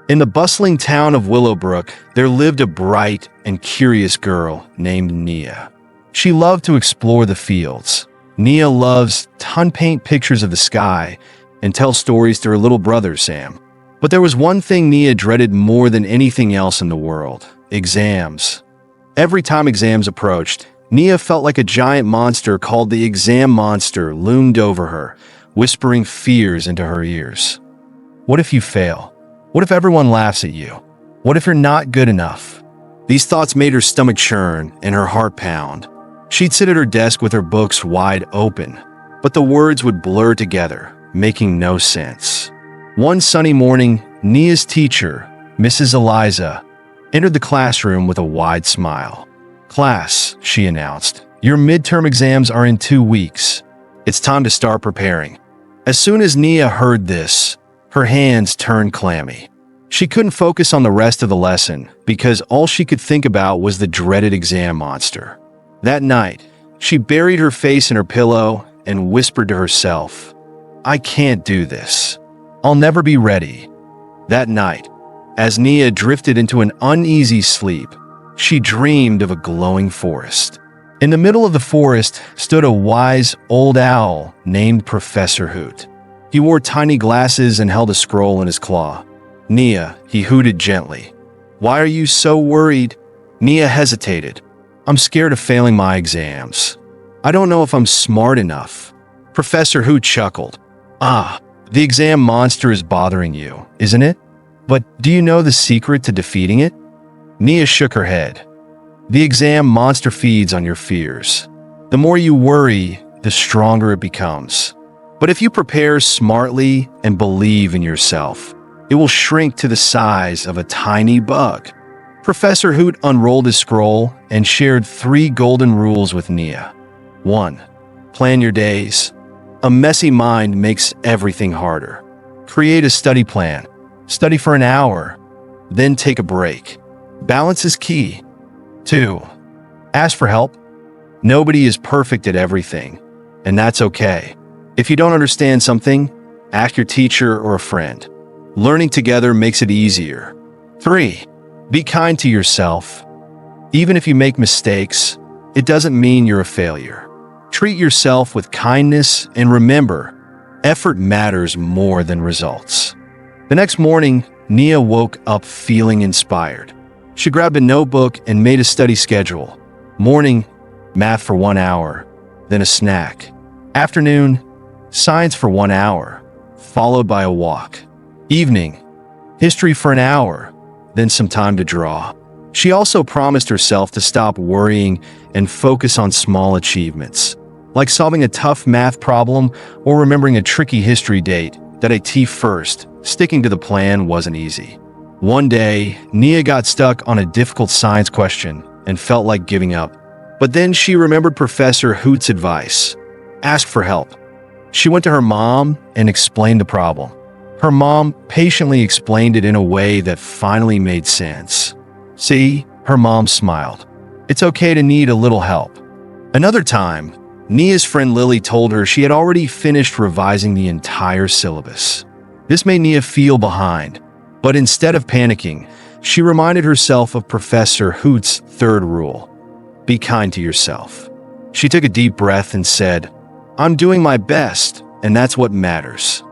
In the bustling town of Willowbrook, there lived a bright and curious girl named Nia. She loved to explore the fields. Nia loves to paint pictures of the sky and tell stories to her little brother, Sam. But there was one thing Nia dreaded more than anything else in the world: exams. Every time exams approached, Nia felt like a giant monster called the exam monster loomed over her, whispering fears into her ears. What if you fail? What if everyone laughs at you? What if you're not good enough? These thoughts made her stomach churn and her heart pound. She'd sit at her desk with her books wide open, but the words would blur together, making no sense. One sunny morning, Nia's teacher, Mrs. Eliza, entered the classroom with a wide smile. "Class," she announced, "your midterm exams are in 2 weeks. It's time to start preparing." As soon as Nia heard this, her hands turned clammy. She couldn't focus on the rest of the lesson because all she could think about was the dreaded exam monster. That night, she buried her face in her pillow and whispered to herself, "I can't do this. I'll never be ready." That night, as Nia drifted into an uneasy sleep, she dreamed of a glowing forest. In the middle of the forest stood a wise old owl named Professor Hoot. He wore tiny glasses and held a scroll in his claw. "Nia," he hooted gently. "Why are you so worried?" Nia hesitated. "I'm scared of failing my exams. I don't know if I'm smart enough." Professor Hoot chuckled. "Ah, the exam monster is bothering you, isn't it? But do you know the secret to defeating it?" Nia shook her head. "The exam monster feeds on your fears. The more you worry, the stronger it becomes. But if you prepare smartly and believe in yourself, it will shrink to the size of a tiny bug." Professor Hoot unrolled his scroll and shared 3 golden rules with Nia. 1. Plan your days. A messy mind makes everything harder. Create a study plan. Study for an hour, then take a break. Balance is key. 2. Ask for help. Nobody is perfect at everything, and that's okay. If you don't understand something, ask your teacher or a friend. Learning together makes it easier. 3. Be kind to yourself. Even if you make mistakes, it doesn't mean you're a failure. Treat yourself with kindness and remember, effort matters more than results. The next morning, Nia woke up feeling inspired. She grabbed a notebook and made a study schedule. Morning, math for 1 hour, then a snack. Afternoon, science for 1 hour, followed by a walk. Evening, history for an hour, then some time to draw. She also promised herself to stop worrying and focus on small achievements, like solving a tough math problem or remembering a tricky history date that a T first. Sticking to the plan wasn't easy. One day, Nia got stuck on a difficult science question and felt like giving up. But then she remembered Professor Hoot's advice: ask for help. She went to her mom and explained the problem. Her mom patiently explained it in a way that finally made sense. "See," her mom smiled. "It's okay to need a little help." Another time, Nia's friend Lily told her she had already finished revising the entire syllabus. This made Nia feel behind, but instead of panicking, she reminded herself of Professor Hoot's 3rd rule: be kind to yourself. She took a deep breath and said, "I'm doing my best, and that's what matters."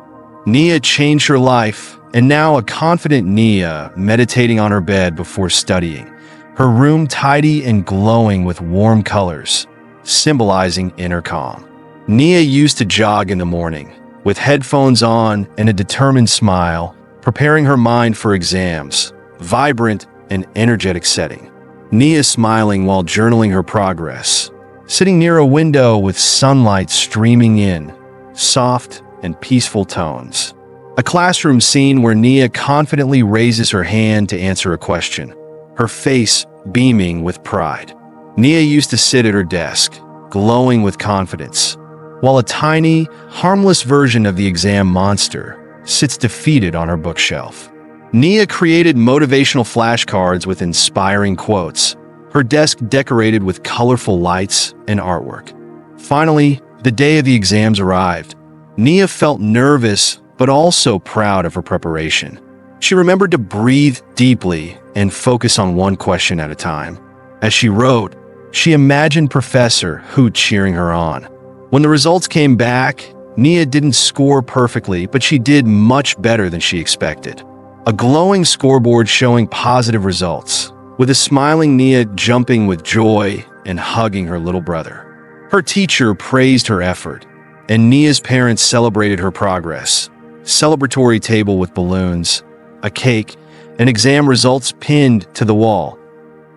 Nia changed her life, and now a confident Nia meditating on her bed before studying, her room tidy and glowing with warm colors, symbolizing inner calm. Nia used to jog in the morning, with headphones on and a determined smile, preparing her mind for exams, vibrant and energetic setting. Nia smiling while journaling her progress, sitting near a window with sunlight streaming in, soft and peaceful tones. A classroom scene where Nia confidently raises her hand to answer a question, her face beaming with pride. Nia used to sit at her desk, glowing with confidence, while a tiny, harmless version of the exam monster sits defeated on her bookshelf. Nia created motivational flashcards with inspiring quotes, her desk decorated with colorful lights and artwork. Finally, the day of the exams arrived. Nia felt nervous but also proud of her preparation. She remembered to breathe deeply and focus on one question at a time. As she wrote, she imagined Professor Hoot cheering her on. When the results came back, Nia didn't score perfectly, but she did much better than she expected. A glowing scoreboard showing positive results, with a smiling Nia jumping with joy and hugging her little brother. Her teacher praised her effort, and Nia's parents celebrated her progress. Celebratory table with balloons, a cake, and exam results pinned to the wall.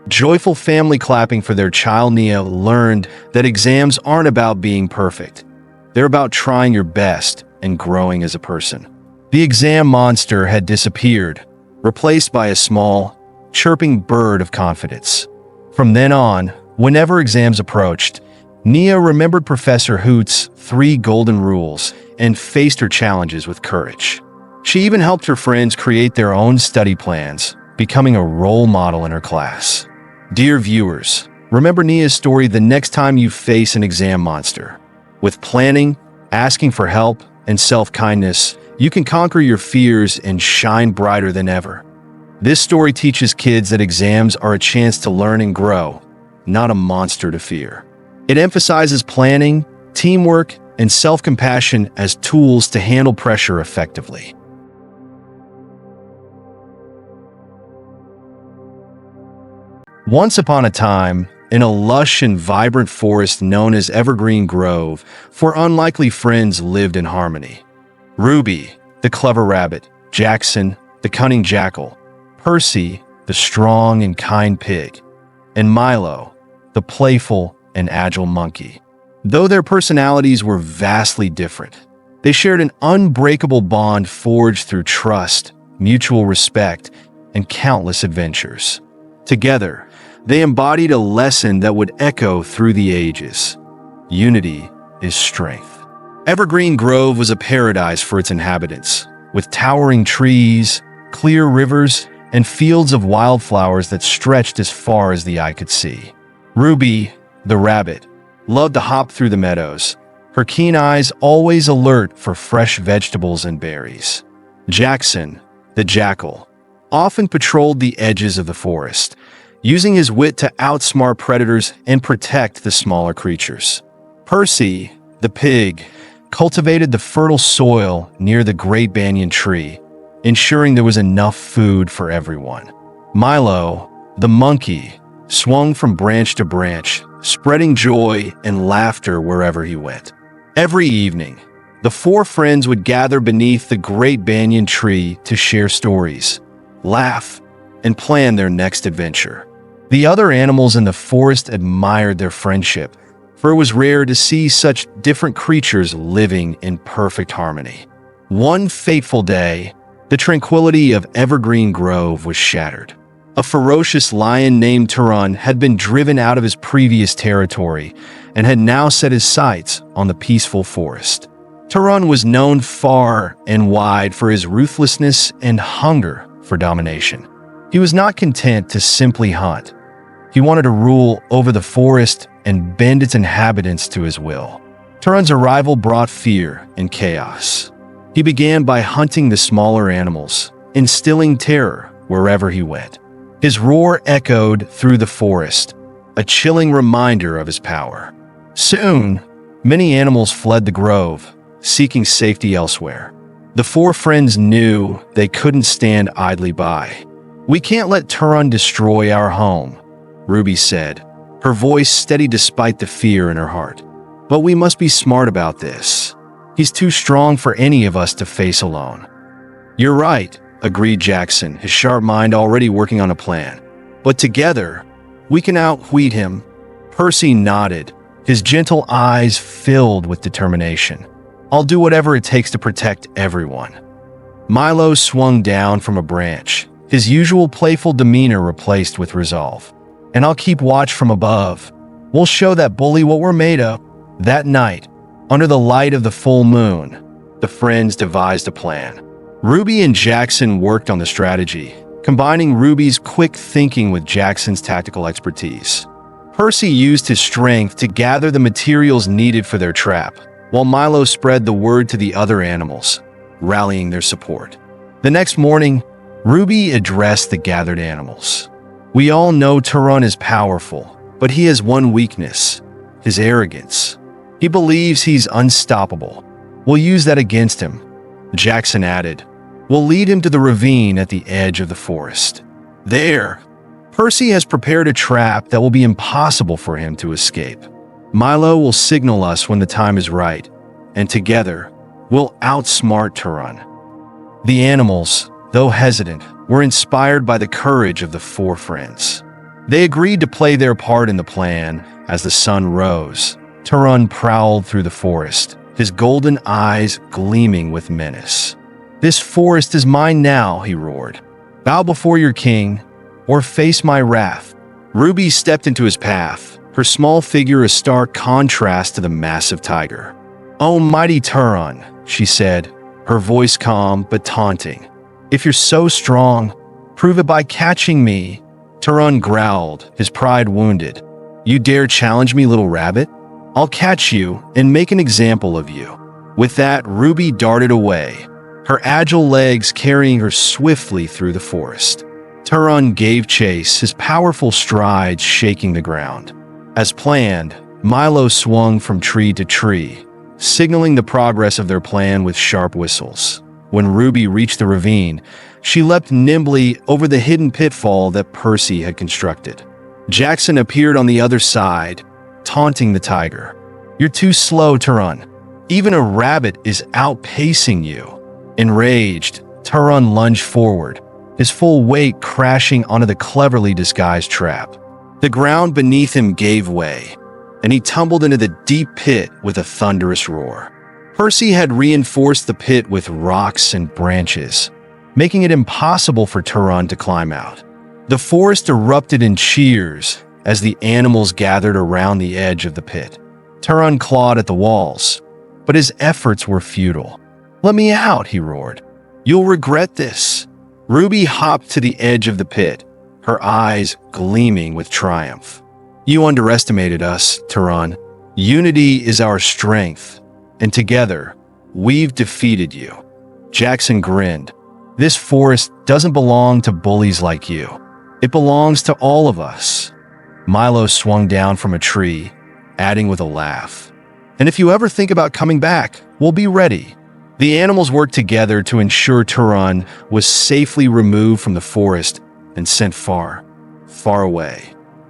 Joyful family clapping for their child. Nia learned that exams aren't about being perfect. They're about trying your best and growing as a person. The exam monster had disappeared, replaced by a small, chirping bird of confidence. From then on, whenever exams approached, Nia remembered Professor Hoot's 3 golden rules and faced her challenges with courage. She even helped her friends create their own study plans, becoming a role model in her class. Dear viewers, remember Nia's story the next time you face an exam monster. With planning, asking for help, and self-kindness, you can conquer your fears and shine brighter than ever. This story teaches kids that exams are a chance to learn and grow, not a monster to fear. It emphasizes planning, teamwork, and self-compassion as tools to handle pressure effectively. Once upon a time, in a lush and vibrant forest known as Evergreen Grove, 4 unlikely friends lived in harmony. Ruby, the clever rabbit; Jackson, the cunning jackal; Percy, the strong and kind pig; and Milo, the playful and agile monkey. Though their personalities were vastly different, they shared an unbreakable bond forged through trust, mutual respect, and countless adventures. Together, they embodied a lesson that would echo through the ages. Unity is strength. Evergreen Grove was a paradise for its inhabitants, with towering trees, clear rivers, and fields of wildflowers that stretched as far as the eye could see. Ruby, the rabbit, loved to hop through the meadows, her keen eyes always alert for fresh vegetables and berries. Jackson, the jackal, often patrolled the edges of the forest, using his wit to outsmart predators and protect the smaller creatures. Percy, the pig, cultivated the fertile soil near the great banyan tree, ensuring there was enough food for everyone. Milo, the monkey, swung from branch to branch, spreading joy and laughter wherever he went. Every evening, the 4 friends would gather beneath the great banyan tree to share stories, laugh, and plan their next adventure. The other animals in the forest admired their friendship, for it was rare to see such different creatures living in perfect harmony. One fateful day, the tranquility of Evergreen Grove was shattered. A ferocious lion named Turan had been driven out of his previous territory and had now set his sights on the peaceful forest. Turan was known far and wide for his ruthlessness and hunger for domination. He was not content to simply hunt. He wanted to rule over the forest and bend its inhabitants to his will. Turan's arrival brought fear and chaos. He began by hunting the smaller animals, instilling terror wherever he went. His roar echoed through the forest, a chilling reminder of his power. Soon, many animals fled the grove, seeking safety elsewhere. The 4 friends knew they couldn't stand idly by. "We can't let Turan destroy our home," Ruby said, her voice steady despite the fear in her heart. "But we must be smart about this. He's too strong for any of us to face alone." "You're right," agreed Jackson, his sharp mind already working on a plan. "But together, we can outwit him." Percy nodded, his gentle eyes filled with determination. "I'll do whatever it takes to protect everyone." Milo swung down from a branch, his usual playful demeanor replaced with resolve. "And I'll keep watch from above. We'll show that bully what we're made of." That night, under the light of the full moon, the friends devised a plan. Ruby and Jackson worked on the strategy, combining Ruby's quick thinking with Jackson's tactical expertise. Percy used his strength to gather the materials needed for their trap, while Milo spread the word to the other animals, rallying their support. The next morning, Ruby addressed the gathered animals. "We all know Turan is powerful, but he has one weakness: his arrogance. He believes he's unstoppable. We'll use that against him." Jackson added, "We'll lead him to the ravine at the edge of the forest. There, Percy has prepared a trap that will be impossible for him to escape. Milo will signal us when the time is right, and together, we'll outsmart Turan." The animals, though hesitant, were inspired by the courage of the four friends. They agreed to play their part in the plan. As the sun rose, Turan prowled through the forest, his golden eyes gleaming with menace. "This forest is mine now," he roared. "Bow before your king, or face my wrath." Ruby stepped into his path, her small figure a stark contrast to the massive tiger. "Oh, mighty Turan," she said, her voice calm but taunting. "If you're so strong, prove it by catching me." Turan growled, his pride wounded. "You dare challenge me, little rabbit? I'll catch you and make an example of you." With that, Ruby darted away, her agile legs carrying her swiftly through the forest. Turan gave chase, his powerful strides shaking the ground. As planned, Milo swung from tree to tree, signaling the progress of their plan with sharp whistles. When Ruby reached the ravine, she leapt nimbly over the hidden pitfall that Percy had constructed. Jackson appeared on the other side, taunting the tiger. "You're too slow, Turan. Even a rabbit is outpacing you." Enraged, Turan lunged forward, his full weight crashing onto the cleverly disguised trap. The ground beneath him gave way, and he tumbled into the deep pit with a thunderous roar. Percy had reinforced the pit with rocks and branches, making it impossible for Turan to climb out. The forest erupted in cheers as the animals gathered around the edge of the pit. Turan clawed at the walls, but his efforts were futile. "Let me out," he roared. "You'll regret this." Ruby hopped to the edge of the pit, her eyes gleaming with triumph. "You underestimated us, Turan. Unity is our strength, and together, we've defeated you." Jackson grinned. "This forest doesn't belong to bullies like you. It belongs to all of us." Milo swung down from a tree, adding with a laugh, "And if you ever think about coming back, we'll be ready." The animals worked together to ensure Turan was safely removed from the forest and sent far, far away.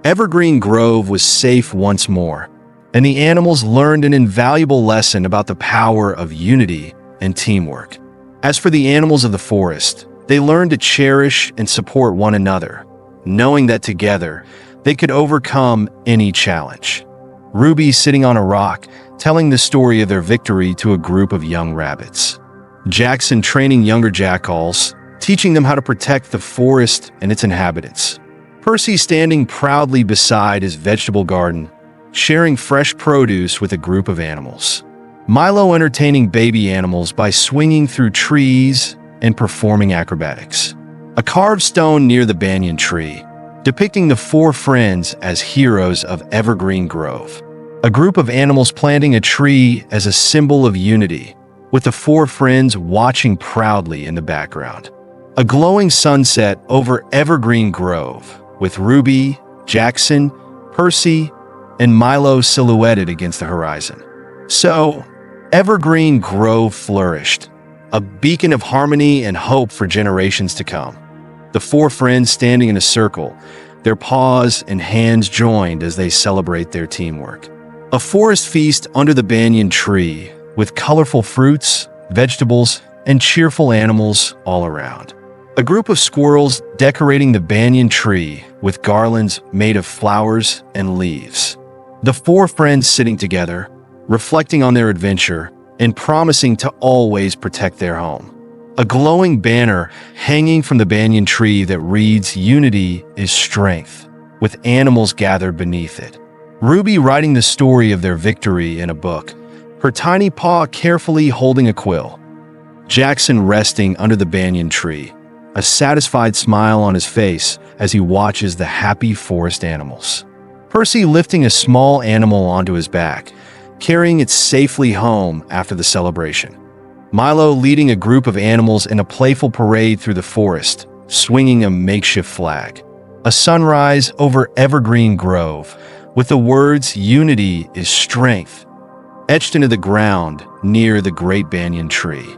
Evergreen Grove was safe once more, and the animals learned an invaluable lesson about the power of unity and teamwork. As for the animals of the forest, they learned to cherish and support one another, knowing that together they could overcome any challenge. Ruby sitting on a rock, telling the story of their victory to a group of young rabbits. Jackson training younger jackals, teaching them how to protect the forest and its inhabitants. Percy standing proudly beside his vegetable garden, sharing fresh produce with a group of animals. Milo entertaining baby animals by swinging through trees and performing acrobatics. A carved stone near the banyan tree, depicting the four friends as heroes of Evergreen Grove. A group of animals planting a tree as a symbol of unity, with the four friends watching proudly in the background. A glowing sunset over Evergreen Grove, with Ruby, Jackson, Percy, and Milo silhouetted against the horizon. So, Evergreen Grove flourished, a beacon of harmony and hope for generations to come. The four friends standing in a circle, their paws and hands joined as they celebrate their teamwork. A forest feast under the banyan tree, with colorful fruits, vegetables, and cheerful animals all around. A group of squirrels decorating the banyan tree with garlands made of flowers and leaves. The four friends sitting together, reflecting on their adventure and promising to always protect their home. A glowing banner hanging from the banyan tree that reads, "Unity is strength," with animals gathered beneath it. Ruby writing the story of their victory in a book, her tiny paw carefully holding a quill. Jackson resting under the banyan tree, a satisfied smile on his face as he watches the happy forest animals. Percy lifting a small animal onto his back, carrying it safely home after the celebration. Milo leading a group of animals in a playful parade through the forest, swinging a makeshift flag. A sunrise over Evergreen Grove, with the words "Unity is strength" etched into the ground near the great banyan tree.